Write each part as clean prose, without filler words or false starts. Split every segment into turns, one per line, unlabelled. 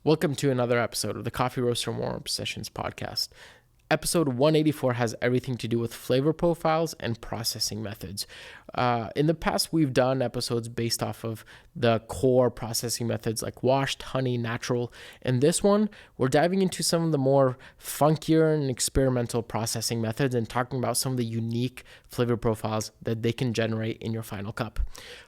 Welcome to another episode of the Coffee Roaster Warm-Up Sessions podcast. Episode 184 has everything to do with flavor profiles and processing methods. In the past, we've done episodes based off of the core processing methods like washed, honey, natural. In this one, we're diving into some of the more funkier and experimental processing methods and talking about some of the unique flavor profiles that they can generate in your final cup.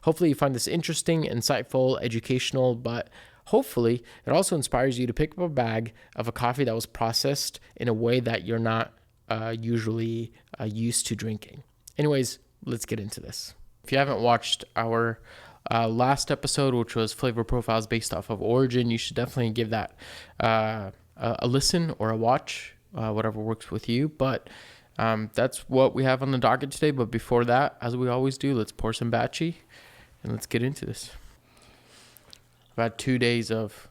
Hopefully you find this interesting, insightful, educational, but hopefully, it also inspires you to pick up a bag of a coffee that was processed in a way that you're not usually used to drinking. Anyways, let's get into this. If you haven't watched our last episode, which was flavor profiles based off of origin, you should definitely give that a listen or a watch, whatever works with you. But that's what we have on the docket today. But before that, as we always do, let's pour some batchy and let's get into this. I've had 2 days of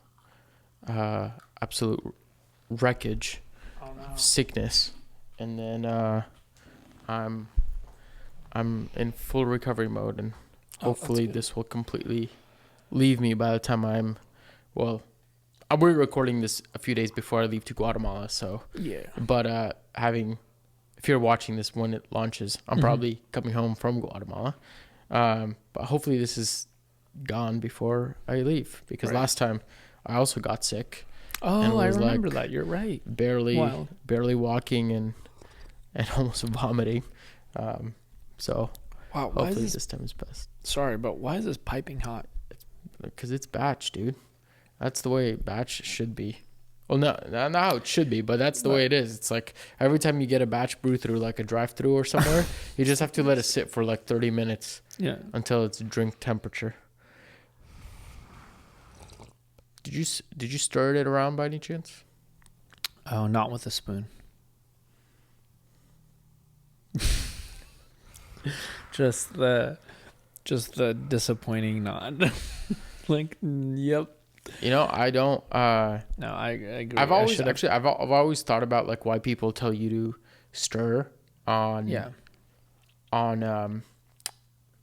absolute wreckage, of sickness, and then I'm in full recovery mode, and hopefully this will completely leave me by the time we're recording this a few days before I leave to Guatemala, so yeah. But if you're watching this when it launches, I'm probably coming home from Guatemala, but hopefully this is gone before I leave, because last time I also got sick.
Oh, I remember that. You're right.
Barely walking and almost vomiting. So
wow,
hopefully this time is best.
Sorry, but why is this piping hot?
Because it's batch, dude. That's the way batch should be. Well, no, not how it should be, but that's the way it is. It's like every time you get a batch brew through, like a drive-through or somewhere, you just have to let it sit for like 30 minutes until it's drink temperature. Did you stir it around by any chance?
Oh, not with a spoon. just the disappointing nod. Like, yep.
You know, I don't.
No, I agree.
I've always thought about like why people tell you to stir on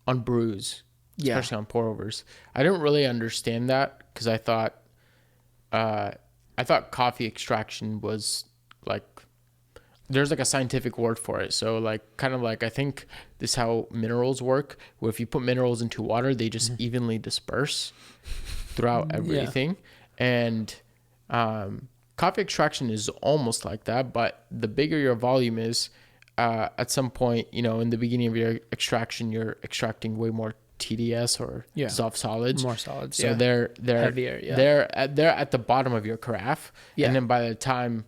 brews, especially on pour overs. I didn't really understand that because I thought coffee extraction was like, there's like a scientific word for it. So like, kind of like, I think this is how minerals work, where if you put minerals into water, they just evenly disperse throughout everything. And coffee extraction is almost like that, but the bigger your volume is, at some point, you know, in the beginning of your extraction, you're extracting way more TDS or dissolved solids.
More solids.
So they're
heavier. Yeah.
They're at the bottom of your carafe. Yeah. And then by the time,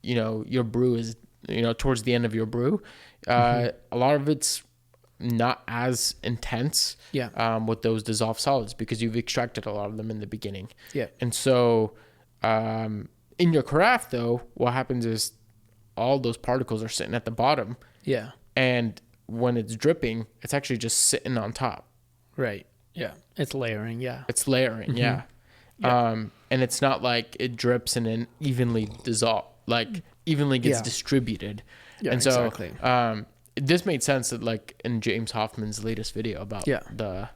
you know, your brew is, you know, towards the end of your brew, a lot of it's not as intense with those dissolved solids because you've extracted a lot of them in the beginning. Yeah. And so in your carafe though, what happens is all those particles are sitting at the bottom. Yeah. And when it's dripping, it's actually just sitting on top.
Right. Yeah. It's layering. Yeah.
It's layering. Yeah. And it's not like it drips and then evenly evenly gets distributed. Yeah. And so, exactly. This made sense that like in James Hoffman's latest video about the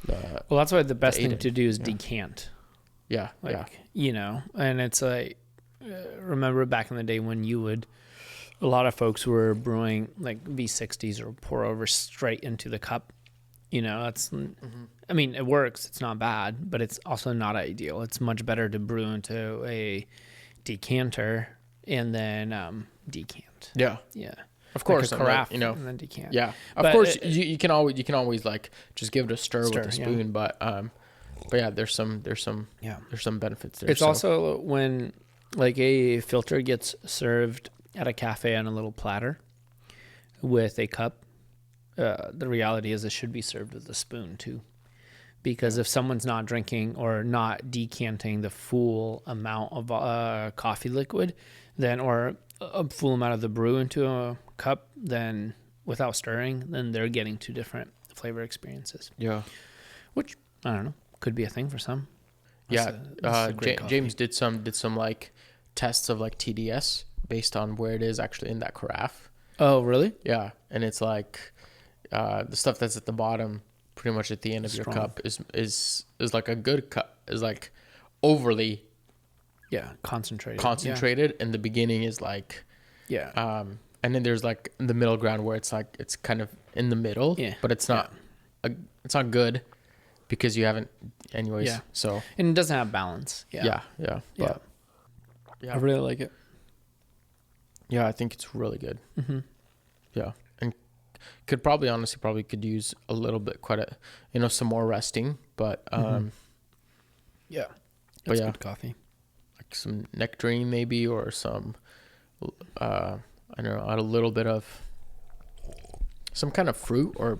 well, that's why the best thing to do is decant.
Yeah.
Like, you know, and it's like, remember back in the day when a lot of folks were brewing like V60s or pour over straight into the cup. You know, that's, I mean, it works. It's not bad, but it's also not ideal. It's much better to brew into a decanter and then decant. Yeah. Yeah.
Of course,
like a carafe,
you know,
and then decant.
Yeah. Of course, you can always like just give it a stir with a spoon, but yeah, there's some benefits there.
It's also when like a filter gets served at a cafe on a little platter with a cup, the reality is it should be served with a spoon too, because if someone's not drinking or not decanting the full amount of coffee liquid, then or a full amount of the brew into a cup, then without stirring, then they're getting two different flavor experiences. Yeah, which I don't know, could be a thing for some.
James did some like tests of like TDS based on where it is actually in that carafe.
Oh, really?
Yeah, and it's like the stuff that's at the bottom, pretty much at the end of your cup, is like a good cup, is like overly
concentrated,
and the beginning is like,
yeah,
and then there's like the middle ground where it's like it's kind of in the middle, but it's not it's not good because you haven't anyways.
Yeah.
So
and it doesn't have balance.
But
I really like it.
Yeah, I think it's really good.
Mm-hmm.
Yeah, and could honestly could use a little bit, some more resting, but
yeah,
but
good coffee.
Like some nectarine maybe, or some I don't know, add a little bit of some kind of fruit or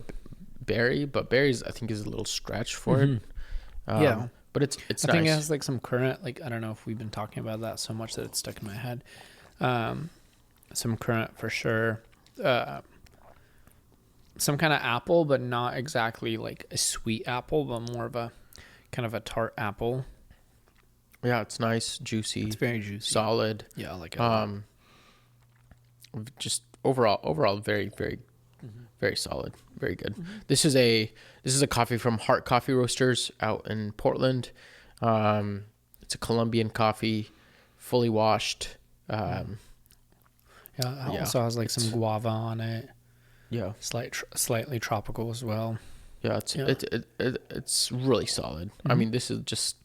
berry, but berries I think is a little stretch for it. But it's
I
nice.
think it has like some currant, like I don't know if we've been talking about that so much that it's stuck in my head. Some currant for sure. Some kind of apple, but not exactly like a sweet apple, but more of a kind of a tart apple.
Yeah, it's nice, juicy.
It's very juicy,
solid.
Yeah, I like it.
Just overall, very, very, very solid, very good. This is a coffee from Heart Coffee Roasters out in Portland. It's a Colombian coffee, fully washed.
It also has like some guava on it.
Yeah,
slightly tropical as well.
Yeah, it's really solid. I mean, this is just,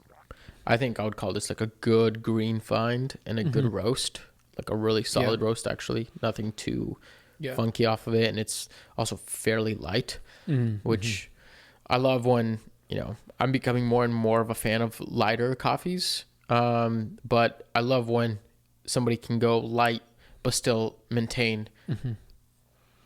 I think I would call this like a good green find and a good roast, like a really solid roast actually. Nothing too funky off of it, and it's also fairly light, which I love when, I'm becoming more and more of a fan of lighter coffees. But I love when somebody can go light but still maintain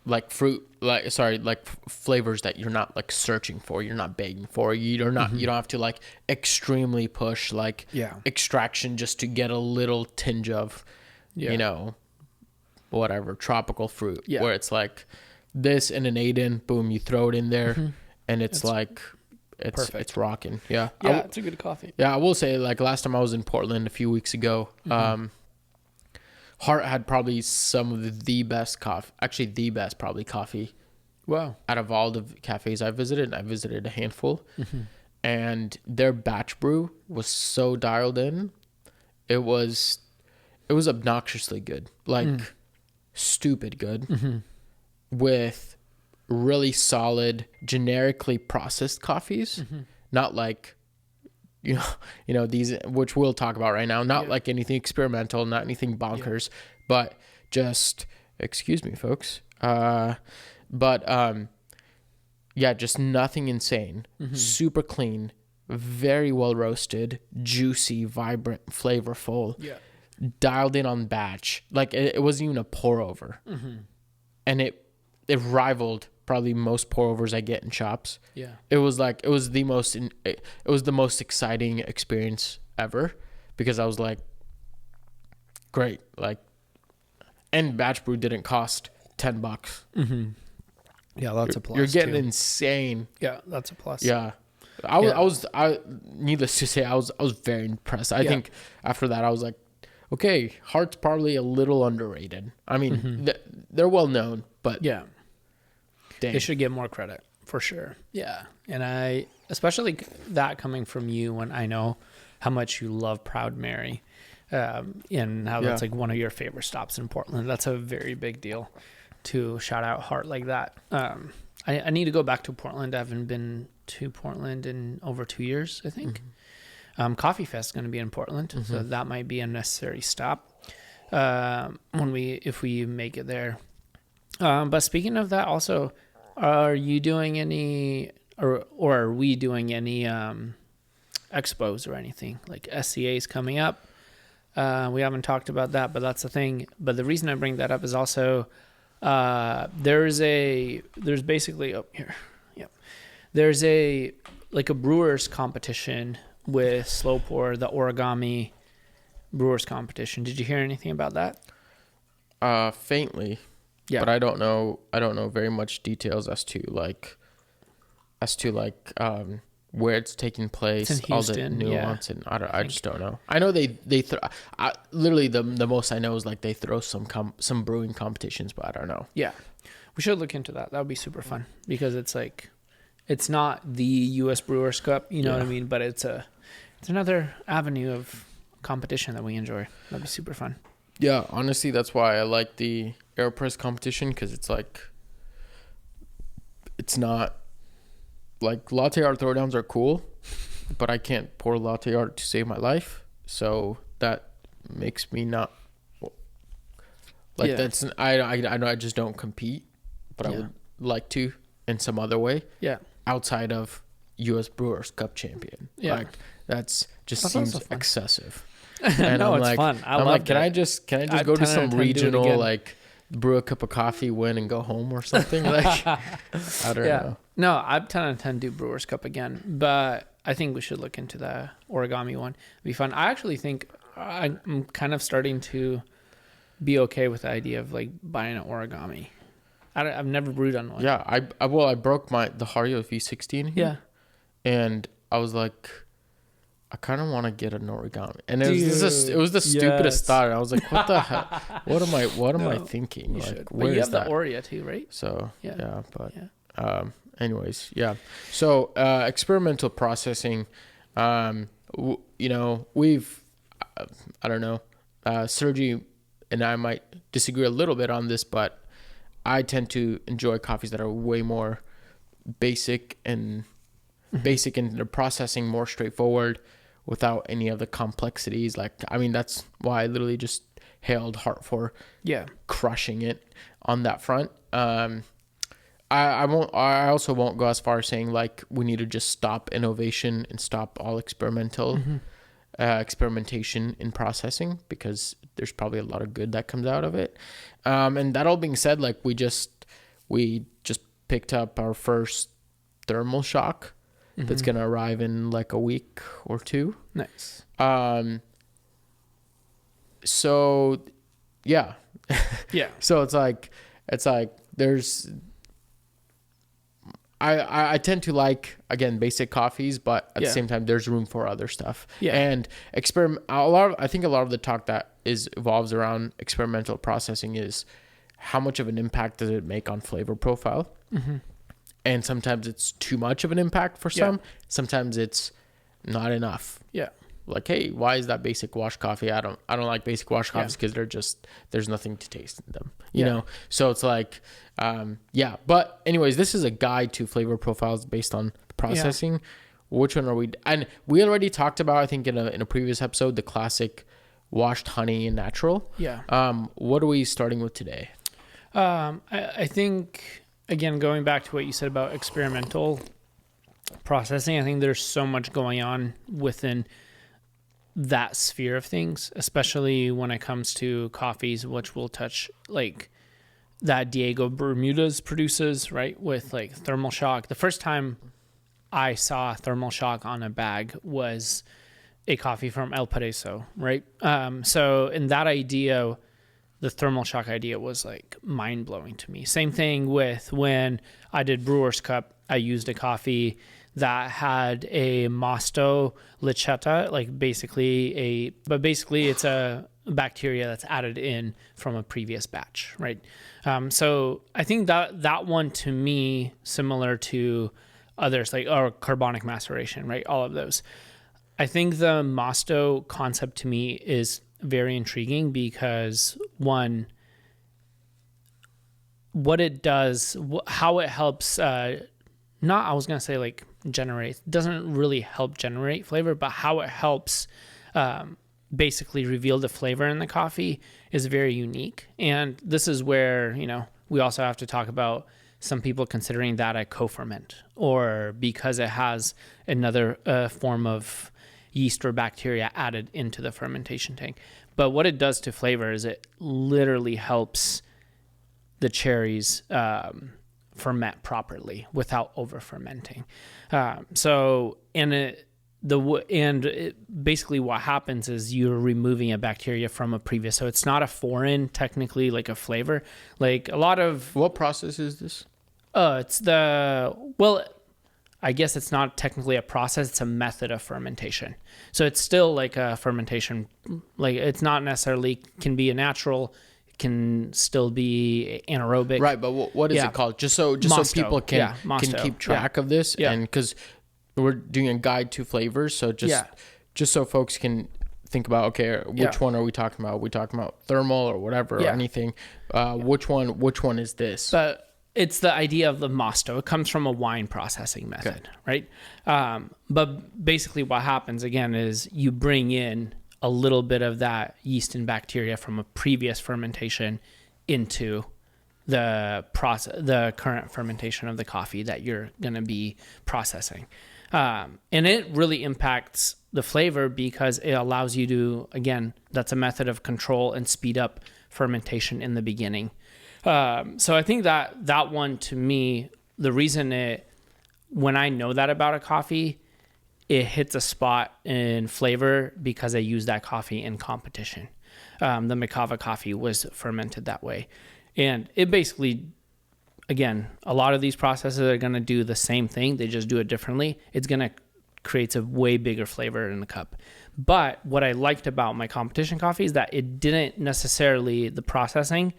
like flavors that you're not like searching for, you're not begging for, you don't have to like extremely push like extraction just to get a little tinge of whatever tropical fruit, where it's like this and an Aiden, boom, you throw it in there and it's like
perfect.
It's rocking.
It's a good coffee.
I will say, like, last time I was in Portland a few weeks ago, Heart had probably some of the best coffee, actually the best probably coffee.
Wow.
Out of all the cafes I visited a handful. And their batch brew was so dialed in. It was obnoxiously good. Like stupid good. With really solid generically processed coffees. Not like these, which we'll talk about right now, not like anything experimental, not anything bonkers, but just, excuse me, folks. Just nothing insane, super clean, very well roasted, juicy, vibrant, flavorful, dialed in on batch. Like it wasn't even a pour over, and it rivaled probably most pour overs I get in shops. It was the most exciting experience ever, because I was like, great, like, and batch brew didn't cost $10.
Yeah, that's a plus.
You're getting insane.
Yeah, that's a plus.
Yeah. Needless to say, I was very impressed. I think after that I was like, okay, Heart's probably a little underrated. I mean, they're well known, but
dang. They should get more credit for sure. Yeah. And I, especially that coming from you, when I know how much you love Proud Mary, and how that's like one of your favorite stops in Portland. That's a very big deal to shout out Heart like that. I need to go back to Portland. I haven't been to Portland in over 2 years, I think. Coffee Fest is going to be in Portland, so that might be a necessary stop if we make it there. But speaking of that, also, are you doing any, or are we doing any expos or anything? Like SCA's coming up. We haven't talked about that, but that's the thing. But the reason I bring that up is also there's basically there's a brewers competition with slow pour, the origami brewers competition. Did you hear anything about that?
Faintly. Yeah. But I don't know very much details as to where it's taking place,
it's in Houston,
all the nuance, and I just don't know. I know they literally the most I know is like they throw some brewing competitions, but I don't know.
Yeah, we should look into that. That would be super fun, because it's like, it's not the U.S. Brewers Cup, you know what I mean? But it's another avenue of competition that we enjoy. That'd be super fun.
Yeah, honestly, that's why I like the AeroPress competition, because it's like, it's not like latte art throwdowns are cool, but I can't pour latte art to save my life. So that makes me not like that's I know I just don't compete, but I would like to in some other way.
Yeah.
Outside of U.S. Brewers Cup champion.
Yeah.
Like that seems excessive.
And no, it's fun.
I'm like, can I just go to some regional like brew a cup of coffee, win, and go home or something? Like I don't know.
No, I'm 10 out of 10 do Brewers Cup again, but I think we should look into the origami one. It'd be fun. I actually think I'm kind of starting to be okay with the idea of like buying an origami. I've never brewed on one.
Yeah, I broke the Hario V16 here.
Yeah.
And I was like, I kind of want to get an origami. And it was the stupidest thought. I was like, what the hell? What am I thinking? Like, where
but you
is
have
that?
the Oreo too, right?
So, anyways, yeah. So, experimental processing, we've, I don't know, Sergi and I might disagree a little bit on this, but I tend to enjoy coffees that are way more basic and their processing more straightforward without any of the complexities. Like, I mean, that's why I literally just hailed Hart for crushing it on that front. I also won't go as far as saying like we need to just stop innovation and stop all experimentation in processing, because there's probably a lot of good that comes out of it. And that all being said, like we just picked up our first thermal shock that's going to arrive in like a week or two.
Nice.
So yeah.
Yeah.
So it's like there's, I tend to like, again, basic coffees, but at the same time, there's room for other stuff.
Yeah.
And I think a lot of the talk that evolves around experimental processing is how much of an impact does it make on flavor profile? Mm-hmm. And sometimes it's too much of an impact for some. Sometimes it's not enough. Yeah. Like, hey, why is that basic wash coffee? I don't like basic wash coffees because there's nothing to taste in them, you know? So it's like, but anyways, this is a guide to flavor profiles based on processing. Which one are we? And we already talked about, I think in a previous episode, the classic washed honey and natural. Yeah. What are we starting with today?
I think, again, going back to what you said about experimental processing, I think there's so much going on within that sphere of things, especially when it comes to coffees, which we'll touch, like that Diego Bermudez produces, right? With like thermal shock. The first time I saw thermal shock on a bag was a coffee from El Paraíso, right? So in that idea, the thermal shock idea was like mind blowing to me. Same thing with when I did Brewers Cup, I used a coffee that had a Masto lichetta, like basically it's a bacteria that's added in from a previous batch, right? So I think that one to me, similar to others like or carbonic maceration, right? All of those. I think the Masto concept to me is very intriguing because one, what it does, how it helps, doesn't really help generate flavor, but how it helps basically reveal the flavor in the coffee is very unique. And this is where, we also have to talk about some people considering that a co-ferment, or because it has another form of yeast or bacteria added into the fermentation tank. But what it does to flavor is it literally helps the cherries ferment properly without over fermenting. Basically what happens is you're removing a bacteria from a previous, so it's not a foreign, technically, like a flavor. Like a lot of...
What process is this?
I guess it's not technically a process, it's a method of fermentation. So it's still like a fermentation, like it's not necessarily, can be a natural, can still be anaerobic.
Right, but what is it called? Just so people can keep track of this, and because we're doing a guide to flavors, so just so folks can think about, okay, which one are we talking about? Are we talking about thermal or whatever or anything? Which one is this?
But it's the idea of the Masto. It comes from a wine processing method, right? But basically what happens again is you bring in a little bit of that yeast and bacteria from a previous fermentation into the current fermentation of the coffee that you're going to be processing. And it really impacts the flavor because it allows you to, again, that's a method of control and speed up fermentation in the beginning. So I think that one, to me, the reason when I know that about a coffee, it hits a spot in flavor because I use that coffee in competition. The Macava coffee was fermented that way. And it basically, again, a lot of these processes are going to do the same thing. They just do it differently. It's going to create a way bigger flavor in the cup. But what I liked about my competition coffee is that it didn't necessarily, the processing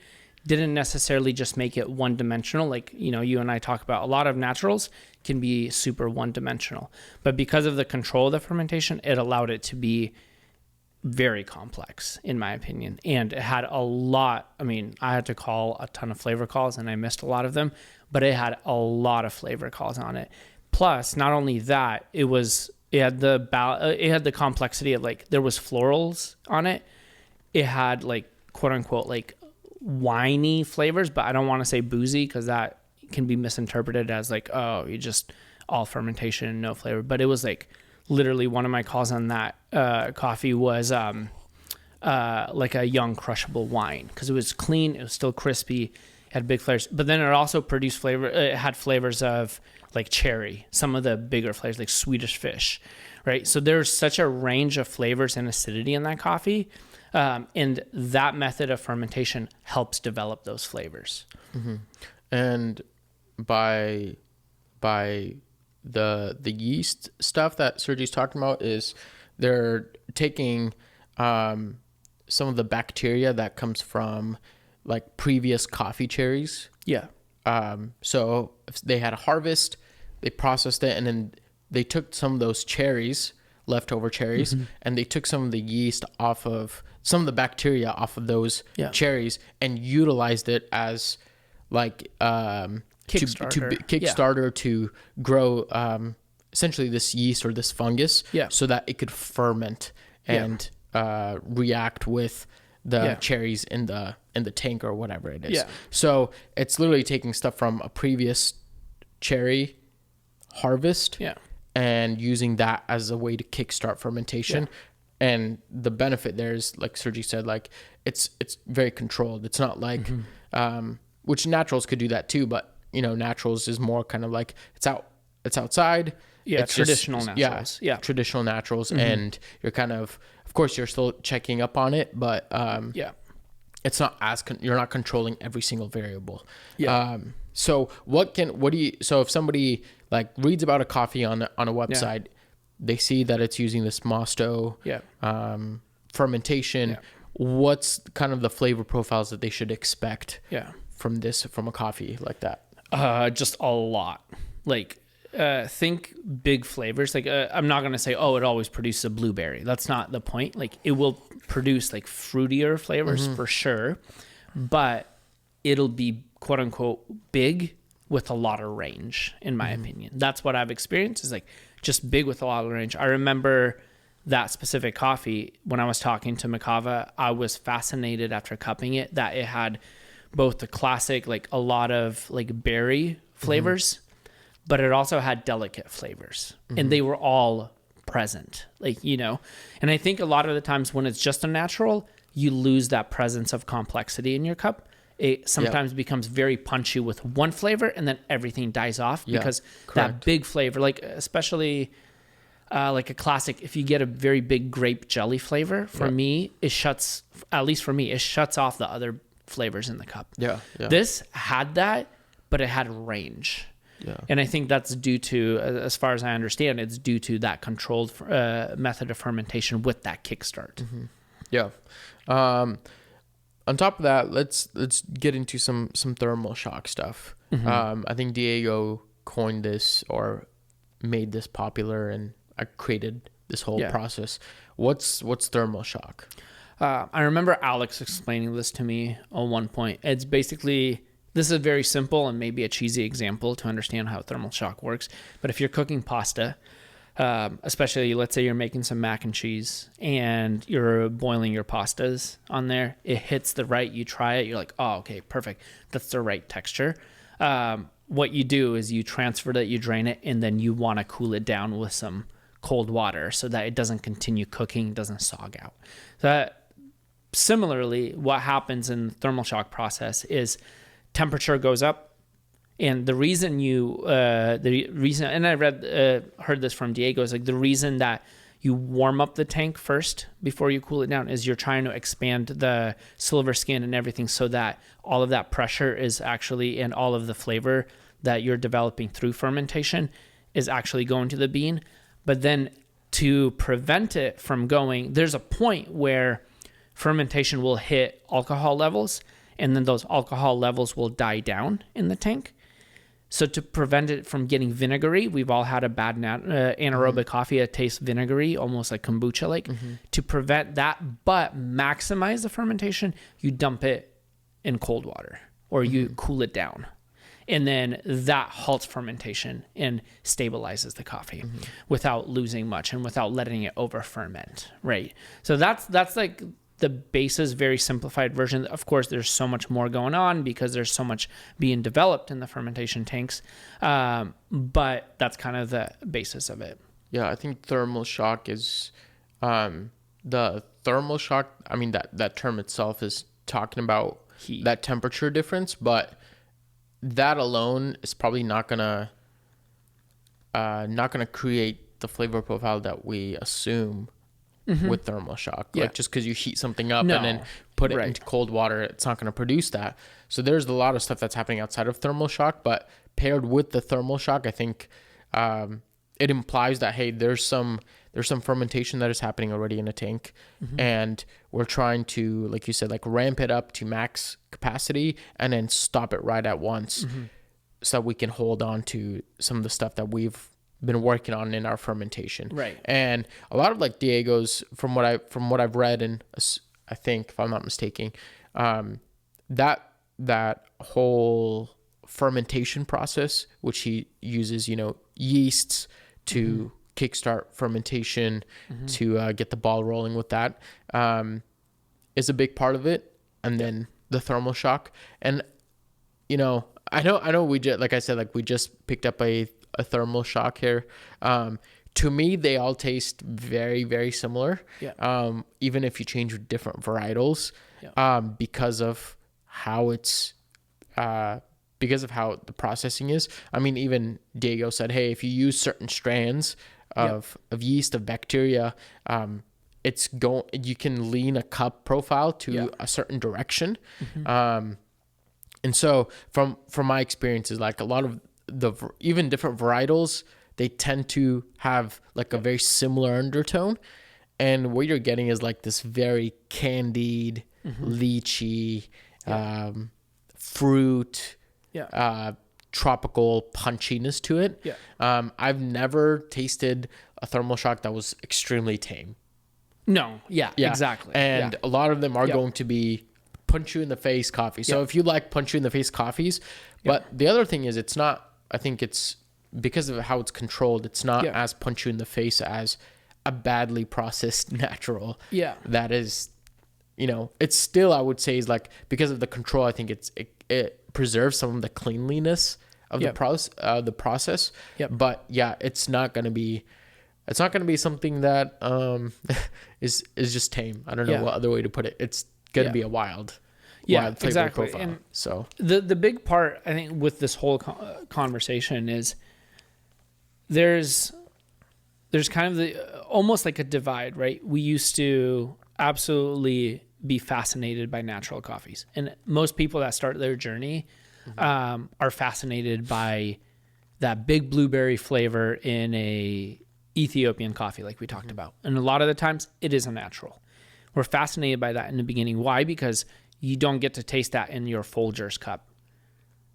didn't necessarily just make it one dimensional. Like, you and I talk about, a lot of naturals can be super one dimensional. But because of the control of the fermentation, it allowed it to be very complex, in my opinion. And it had a lot, I had to call a ton of flavor calls and I missed a lot of them, but it had a lot of flavor calls on it. Plus, not only that, it had the complexity of, like, there was florals on it. It had, like, quote unquote, like, winey flavors, but I don't want to say boozy because that can be misinterpreted as like, oh, you just all fermentation and no flavor. But it was like, literally one of my calls on that coffee was like a young crushable wine because it was clean, it was still crispy, had big flavors. But then it also produced flavor. It had flavors of like cherry, some of the bigger flavors like Swedish fish, right? So there's such a range of flavors and acidity in that coffee, and that method of fermentation helps develop those flavors.
Mm-hmm. And by the yeast stuff that Sergi's talking about is they're taking some of the bacteria that comes from like previous coffee cherries.
Yeah.
So if they had a harvest, they processed it, and then they took some of those cherries, leftover cherries, and they took some of the yeast off of some of the bacteria off of those cherries and utilized it as like Kickstarter to grow essentially this yeast or this fungus so that it could ferment and react with the cherries in the tank or whatever it is. So it's literally taking stuff from a previous cherry harvest and using that as a way to kickstart fermentation. And the benefit there is, like Sergi said, like it's very controlled. It's not like which naturals could do that too, but naturals is more kind of like it's outside. It's
traditional naturals.
Traditional naturals, and you're kind of course you're still checking up on it, but it's not as you're not controlling every single variable. So so if somebody like reads about a coffee on a website, they see that it's using this Masto fermentation. What's kind of the flavor profiles that they should expect from a coffee like that?
Just a lot. Like think big flavors. Like I'm not gonna say, oh, it always produces a blueberry. That's not the point. Like it will produce like fruitier flavors for sure, but it'll be quote unquote big with a lot of range, in my opinion. That's what I've experienced, is like just big with a lot of range. I remember that specific coffee when I was talking to Macava, I was fascinated after cupping it that it had both the classic, like a lot of like berry flavors, but it also had delicate flavors, and they were all present, like, and I think a lot of the times when it's just a natural, you lose that presence of complexity in your cup. It sometimes becomes very punchy with one flavor, and then everything dies off because that big flavor, like especially like a classic, if you get a very big grape jelly flavor, for me, at least for me, it shuts off the other flavors in the cup. This had that, but it had range. And I think that's due to, as far as I understand, it's due to that controlled method of fermentation with that kickstart.
On top of that, let's get into some thermal shock stuff. I think Diego coined this or made this popular and created this whole process. What's thermal shock?
I remember Alex explaining this to me on one point. It's basically, this is a very simple and maybe a cheesy example to understand how thermal shock works. But if you're cooking pasta, especially let's say you're making some mac and cheese and you're boiling your pastas on there, it hits the right, you try it, you're like, oh, okay, perfect. That's the right texture. What you do is you transfer that, you drain it, and then you want to cool it down with some cold water so that it doesn't continue cooking, doesn't sog out. Similarly, what happens in the thermal shock process is temperature goes up. And the reason and I heard this from Diego, is like the reason that you warm up the tank first before you cool it down is you're trying to expand the silver skin and everything so that all of that pressure is actually, and all of the flavor that you're developing through fermentation is actually going to the bean. But then to prevent it from going, there's a point where fermentation will hit alcohol levels, and then those alcohol levels will die down in the tank. So to prevent it from getting vinegary, we've all had a bad anaerobic coffee that tastes vinegary, almost like kombucha-like. To prevent that, but maximize the fermentation, you dump it in cold water or you cool it down. And then that halts fermentation and stabilizes the coffee without losing much and without letting it over ferment, right? So that's like the basis, very simplified version. Of course, there's so much more going on because there's so much being developed in the fermentation tanks. But that's kind of the basis of it.
Yeah, I think thermal shock is the thermal shock. I mean, that term itself is talking about
Heat.
That temperature difference, but that alone is probably not gonna create the flavor profile that we assume with thermal shock.
Yeah.
Like just because you heat something up and then put it into cold water, it's not going to produce that. So there's a lot of stuff that's happening outside of thermal shock, but paired with the thermal shock, I think it implies that, hey, there's some fermentation that is happening already in a tank, and we're trying to, like you said, like ramp it up to max capacity and then stop it right at once, so that we can hold on to some of the stuff that we've been working on in our fermentation.
Right.
And a lot of like Diego's, from what I've read, and I think, if I'm not mistaken, that whole fermentation process, which he uses, yeasts to kickstart fermentation, to get the ball rolling with that, is a big part of it. And then the thermal shock. And, I know we just, like I said, like we just picked up a thermal shock here. To me, they all taste very, very similar. Yeah. Even if you change different varietals, because of how the processing is. I mean, even Diego said, hey, if you use certain strands of yeast, of bacteria, you can lean a cup profile to a certain direction. And so from my experiences, like a lot of even different varietals, they tend to have like a very similar undertone, and what you're getting is like this very candied, lychee, fruit, tropical punchiness to it. I've never tasted a thermal shock that was extremely tame.
No, exactly.
And a lot of them are going to be punch you in the face coffee. So if you like punch you in the face coffees, but the other thing is, it's not, I think it's because of how it's controlled, it's not as punch you in the face as a badly processed natural. That is, it's still, I would say, is like, because of the control, I think it preserves some of the cleanliness of the process. But it's not going to be something that is just tame. I don't know what other way to put it. It's going to be a wild flavor
exactly.
profile.
And
so
the big part, I think, with this whole conversation is there's kind of almost like a divide, right? We used to absolutely be fascinated by natural coffees, and most people that start their journey are fascinated by that big blueberry flavor in a Ethiopian coffee, like we talked about. And a lot of the times it is a natural. We're fascinated by that in the beginning. Why? Because you don't get to taste that in your Folgers cup.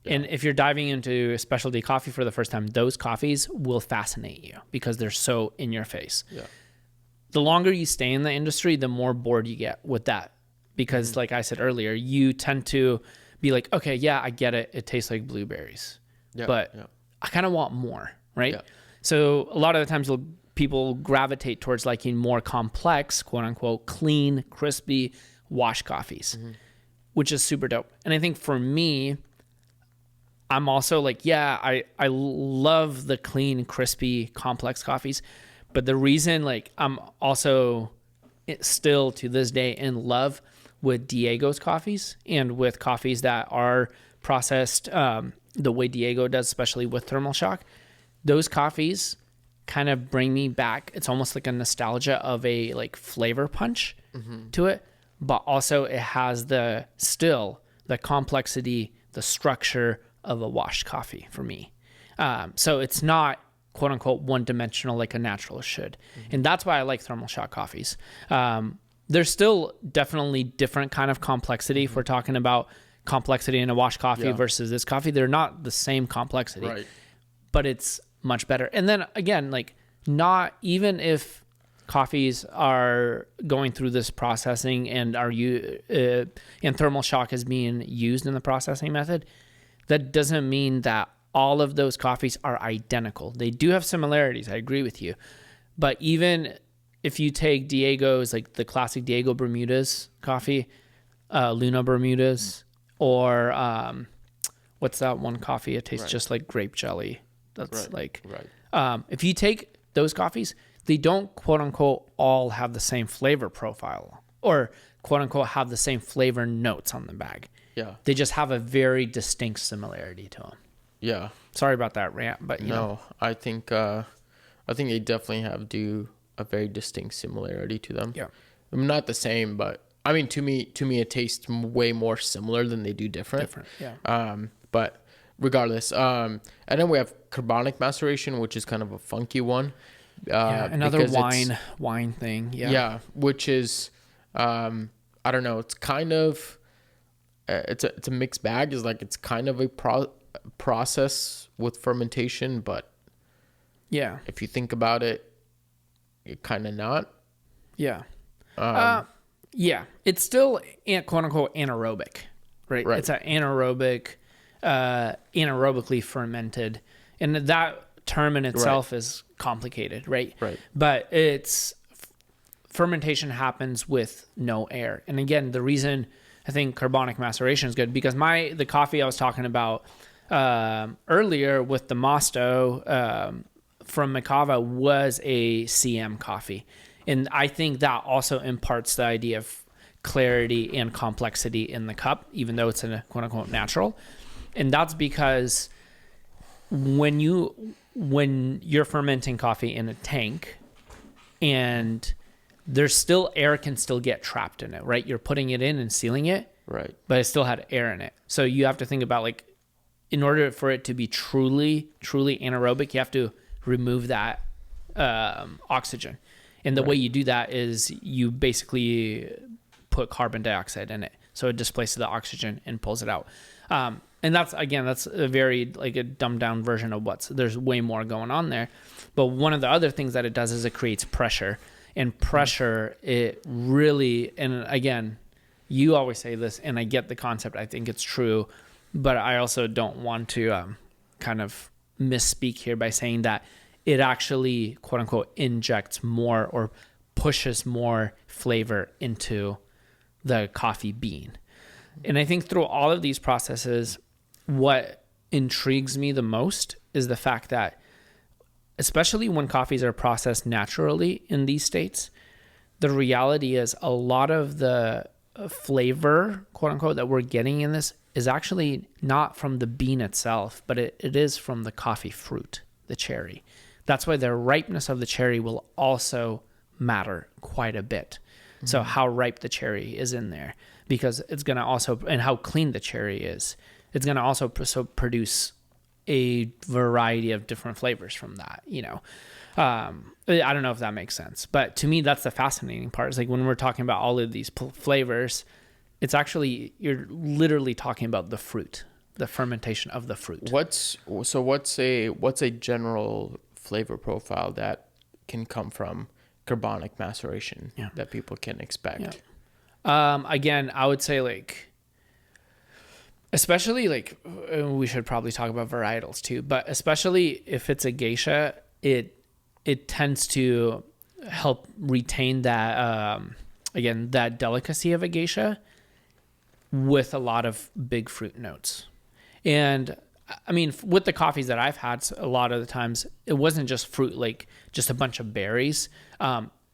And if you're diving into a specialty coffee for the first time, those coffees will fascinate you because they're so in your face. the longer you stay in the industry, the more bored you get with that. Because like I said earlier, you tend to be like, okay, yeah, I get it. It tastes like blueberries, but I kind of want more, right? Yeah. So a lot of the times people gravitate towards liking more complex, quote unquote, clean, crispy wash coffees, which is super dope. And I think for me, I'm also like, yeah, I love the clean, crispy, complex coffees. But the reason like I'm also still to this day in love with Diego's coffees and with coffees that are processed the way Diego does, especially with thermal shock, those coffees kind of bring me back. It's almost like a nostalgia of a like flavor punch to it, but also it has the complexity, the structure of a washed coffee for me. So it's not quote unquote one dimensional like a natural should. And that's why I like thermal shock coffees. There's still definitely different kind of complexity if we're talking about complexity in a washed coffee versus this coffee. They're not the same complexity, but it's much better. And then again, like not even if coffees are going through this processing and and thermal shock is being used in the processing method, that doesn't mean that all of those coffees are identical. They do have similarities. I agree with you. But even if you take Diego's, like the classic Diego Bermudez coffee, Luna Bermudez, or what's that one coffee? It tastes just like grape jelly. That's if you take those coffees, they don't quote unquote all have the same flavor profile or quote unquote have the same flavor notes on the bag. Yeah. They just have a very distinct similarity to them. Yeah. Sorry about that rant, but you know.
I think they definitely do a very distinct similarity to them. Yeah. Not the same, but I mean to me it tastes way more similar than they do different. Yeah. But regardless, and then we have carbonic maceration, which is kind of a funky one.
Another wine thing. Yeah.
Yeah, which is I don't know, it's kind of it's a mixed bag. It's kind of a process with fermentation, but if you think about it, you're kind of not.
Yeah. It's still quote unquote anaerobic, right? It's an anaerobic, anaerobically fermented, and that term in itself is complicated, right? Right. But fermentation happens with no air, and again, the reason I think carbonic maceration is good because the coffee I was talking about earlier with the Masto from Macava was a CM coffee. And I think that also imparts the idea of clarity and complexity in the cup, even though it's a quote unquote natural. And that's because when you're fermenting coffee in a tank and there's still air can still get trapped in it, right? You're putting it in and sealing it, right? But it still had air in it. So you have to think about like, in order for it to be truly anaerobic, you have to remove that oxygen. And the way you do that is you basically put carbon dioxide in it. So it displaces the oxygen and pulls it out. And that's a very like a dumbed down version of there's way more going on there. But one of the other things that it does is it creates pressure. And pressure, it really, and again, you always say this, and I get the concept. I think it's true. But I also don't want to kind of misspeak here by saying that it actually, quote unquote, injects more or pushes more flavor into the coffee bean. And I think through all of these processes, what intrigues me the most is the fact that, especially when coffees are processed naturally in these states, the reality is a lot of the flavor, quote unquote, that we're getting in this is actually not from the bean itself, but it is from the coffee fruit, the cherry. That's why the ripeness of the cherry will also matter quite a bit. Mm-hmm. So how ripe the cherry is in there, because it's going to also, and how clean the cherry is, it's going to also produce a variety of different flavors from that, you know. I don't know if that makes sense, but to me, that's the fascinating part. It's like when we're talking about all of these flavors, it's actually, you're literally talking about the fruit, the fermentation of the fruit.
What's a general flavor profile that can come from carbonic maceration
Yeah.
that people can expect.
Again, I would say like, especially like, we should probably talk about varietals too, but especially if it's a geisha, it tends to help retain that, again, that delicacy of a geisha with a lot of big fruit notes. And I mean, with the coffees that I've had, a lot of the times it wasn't just fruit, like just a bunch of berries,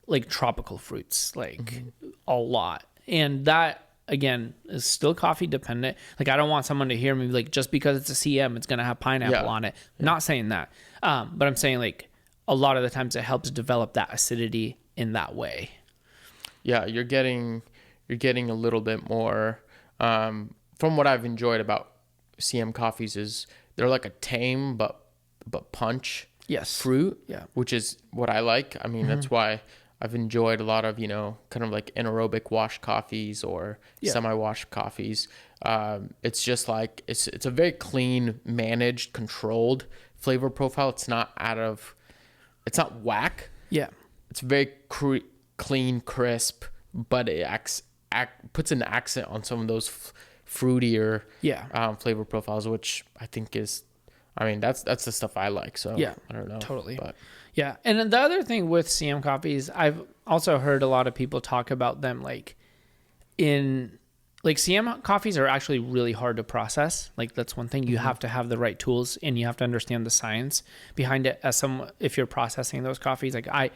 like tropical fruits, like a lot. And that, again, is still coffee dependent. Like, I don't want someone to hear me like, just because it's a CM, it's going to have pineapple on it. Not saying that. But I'm saying like a lot of the times it helps develop that acidity in that way.
Yeah, you're getting a little bit more, from what I've enjoyed about CM coffees is they're like a tame but punch fruit, which is what I like. I mean, that's why I've enjoyed a lot of, kind of like anaerobic wash coffees or semi-washed coffees. It's just like, it's a very clean, managed, controlled flavor profile. It's not whack. Yeah. It's very clean, crisp, but it puts an accent on some of those fruitier flavor profiles, which I think is, that's the stuff I like. So I don't know.
Totally.
But
yeah. And then the other thing with CM coffees, I've also heard a lot of people talk about them like CM coffees are actually really hard to process. Like, that's one thing. You have to have the right tools and you have to understand the science behind it if you're processing those coffees. Like, I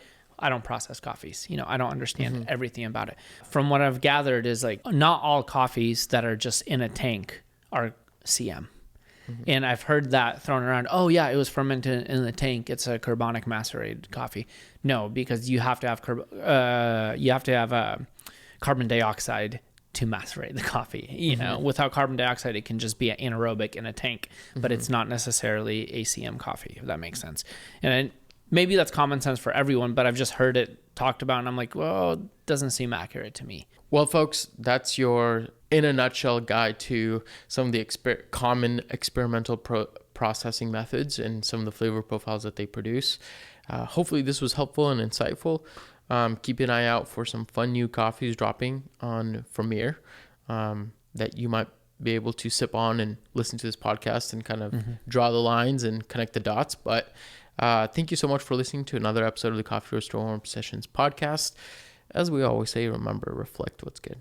don't process coffees. I don't understand everything about it. From what I've gathered is like not all coffees that are just in a tank are CM. And I've heard that thrown around. Oh yeah, it was fermented in the tank. It's a carbonic macerated coffee. No, because you have to have carbon dioxide to macerate the coffee. Without carbon dioxide, it can just be anaerobic in a tank, but it's not necessarily ACM coffee, if that makes sense. And maybe that's common sense for everyone, but I've just heard it talked about and I'm like, well, it doesn't seem accurate to me.
Well, folks, that's your, in a nutshell, guide to some of the common experimental processing methods and some of the flavor profiles that they produce. Hopefully this was helpful and insightful. Keep an eye out for some fun new coffees dropping on Premier that you might be able to sip on and listen to this podcast and kind of draw the lines and connect the dots. But thank you so much for listening to another episode of the Coffee Roaster Warm Sessions podcast. As we always say, remember, reflect what's good.